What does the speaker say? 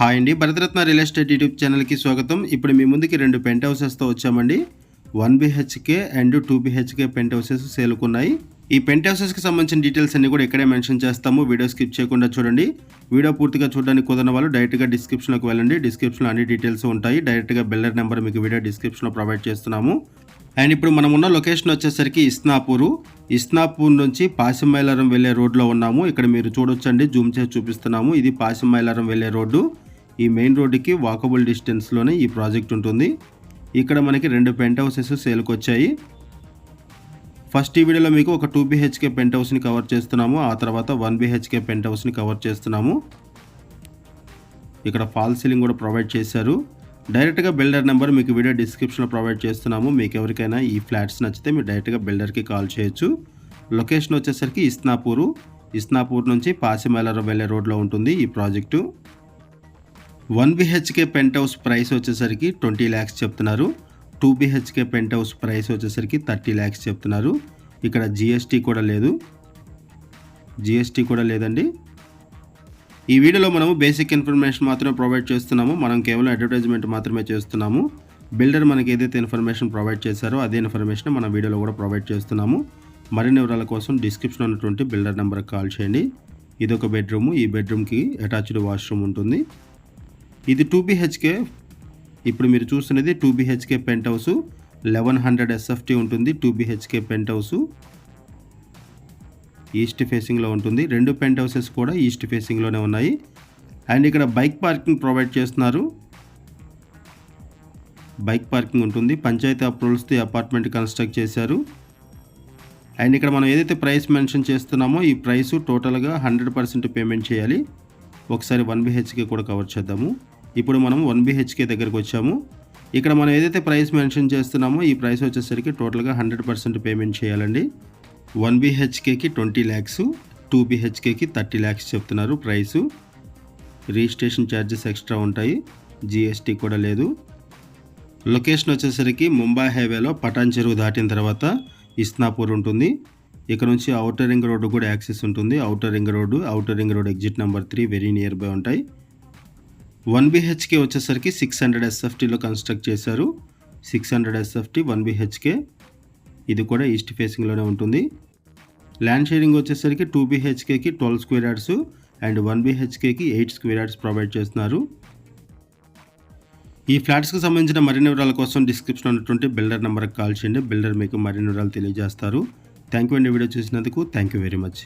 Hi అండి, Bharat Ratna real estate YouTube ఛానల్కి స్వాగతం. ఇప్పుడు మీ ముందుకి 2 పెంట్ హౌసెస్తో వచ్చామండి. 1 BHK and 2 BHK penthouses సేల్కున్నాయి. ఈ పెంట్ హౌసెస్కి సంబంధించిన డీటెయిల్స్ అన్ని కూడా ఇక్కడే మెన్షన్ చేస్తాము. వీడియో స్కిప్ చేయకుండా చూడండి. వీడియో పూర్తిగా చూడడానికి కుదరని వాళ్ళు డైరెక్ట్గా డిస్క్రిప్షన్లోకి వెళ్ళండి. డిస్క్రిప్షన్లో అన్ని డీటెయిల్స్ ఉంటాయి. డైరెక్ట్గా బిల్డర్ నెంబర్ మీకు వీడియో డిస్క్రిప్షన్లో ప్రొవైడ్ చేస్తున్నాము. అండ్ ఇప్పుడు మనం ఉన్న లొకేషన్ వచ్చేసరికి ఇస్నాపూర్ నుంచి పాసిమైలారం వెళ్ళే రోడ్లో ఉన్నాము. ఇక్కడ మీరు చూడొచ్చండి, జూమ్ చేసి చూపిస్తున్నాము. ఇది పాసిమైలారం వెళ్ళే రోడ్డు. ఈ మెయిన్ రోడ్డుకి వాకబుల్ డిస్టెన్స్లోనే ఈ ప్రాజెక్ట్ ఉంటుంది. ఇక్కడ మనకి 2 పెంట్ హౌసెస్ సేల్కి వచ్చాయి. ఫస్ట్ ఈ వీడియోలో మీకు ఒక 2 BHK పెంట్ హౌస్ని కవర్ చేస్తున్నాము. ఆ తర్వాత 1 BHK పెంట్ హౌస్ని కవర్ చేస్తున్నాము. ఇక్కడ ఫాల్ సీలింగ్ కూడా ప్రొవైడ్ చేశారు. డైరెక్ట్గా బిల్డర్ నెంబర్ మీకు వీడియో డిస్క్రిప్షన్లో ప్రొవైడ్ చేస్తున్నాము. మీకు ఎవరికైనా ఈ ఫ్లాట్స్ నచ్చితే మీరు డైరెక్ట్గా బిల్డర్కి కాల్ చేయొచ్చు. లొకేషన్ వచ్చేసరికి ఇస్నాపూర్ నుంచి పాసిమైలారం వెళ్ళే రోడ్లో ఉంటుంది ఈ project. 1 BHK penthouse price వచ్చేసరికి 20 lakhs చెప్తున్నారు. 2 BHK పెంట్ హౌస్ ప్రైస్ వచ్చేసరికి 30 lakhs చెప్తున్నారు. ఇక్కడ జిఎస్టీ కూడా లేదండి. ఈ వీడియోలో మనము బేసిక్ ఇన్ఫర్మేషన్ మాత్రమే ప్రొవైడ్ చేస్తున్నాము. మనం కేవలం అడ్వర్టైజ్మెంట్ మాత్రమే చేస్తున్నాము. బిల్డర్ మనకి ఏదైతే ఇన్ఫర్మేషన్ ప్రొవైడ్ చేశారో అదే ఇన్ఫర్మేషన్ మన వీడియోలో కూడా ప్రొవైడ్ చేస్తున్నాము. మరిన్ని వివరాల కోసం డిస్క్రిప్షన్ ఉన్నటువంటి బిల్డర్ నెంబర్కి కాల్ చేయండి. ఇది ఒక బెడ్రూమ్. ఈ బెడ్రూమ్కి అటాచ్డ్ వాష్రూమ్ ఉంటుంది. ఇది 2 BHK. ఇప్పుడు మీరు చూస్తున్నది 2 BHK పెంట్ హౌస్. 1100 SFT ఉంటుంది. 2 BHK పెంట్ హౌస్ ఈస్ట్ ఫేసింగ్లో ఉంటుంది. 2 పెంట్ హౌసెస్ కూడా ఈస్ట్ ఫేసింగ్లోనే ఉన్నాయి. అండ్ ఇక్కడ బైక్ పార్కింగ్ ప్రొవైడ్ చేస్తున్నారు. బైక్ పార్కింగ్ ఉంటుంది. పంచాయతీ అప్రూవల్స్తో అపార్ట్మెంట్ కన్స్ట్రక్ట్ చేశారు. అండ్ ఇక్కడ మనం ఏదైతే ప్రైస్ మెన్షన్ చేస్తున్నామో ఈ ప్రైస్ టోటల్గా 100% పేమెంట్ చేయాలి. ఒకసారి 1 BHK కూడా కవర్ చేద్దాము. ఇప్పుడు మనం 1 BHK దగ్గరకు వచ్చాము. ఇక్కడ మనం ఏదైతే ప్రైస్ మెన్షన్ చేస్తున్నామో ఈ ప్రైస్ వచ్చేసరికి టోటల్గా 100% పేమెంట్ చేయాలండి. 1 BHKకి 20 lakhs, 2 BHKకి 30 lakhs చెప్తున్నారు ప్రైసు. రిజిస్ట్రేషన్ ఛార్జెస్ ఎక్స్ట్రా ఉంటాయి. జిఎస్టీ కూడా లేదు. లొకేషన్ వచ్చేసరికి ముంబై హైవేలో పటాన్ చెరువు దాటిన తర్వాత ఇస్నాపూర్ ఉంటుంది. ఇక్కడ నుంచి ఔటర్ రింగ్ రోడ్డు కూడా యాక్సెస్ ఉంటుంది. Outer ring road exit number 3 very near by ఉంటాయి. 1 BHK వచ్చేసరికి 600 SFTలో కన్స్ట్రక్ట్ చేశారు. 600 SFT 1 BHK. ఇది కూడా ఈస్ట్ ఫేసింగ్లోనే ఉంటుంది. ల్యాండ్ షేరింగ్ వచ్చేసరికి 2 BHKకి 12 square yards and 1 BHKకి 8 square yards provide చేస్తున్నారు. ఈ ఫ్లాట్స్కి సంబంధించిన మరిన్ని వివరాల కోసం డిస్క్రిప్షన్ ఉన్నటువంటి బిల్డర్ నెంబర్కి కాల్ చేయండి. బిల్డర్ మీకు మరిన్ని వివరాలు తెలియజేస్తారు. థ్యాంక్ యూ అండి వీడియో చూసినందుకు. Thank you very much.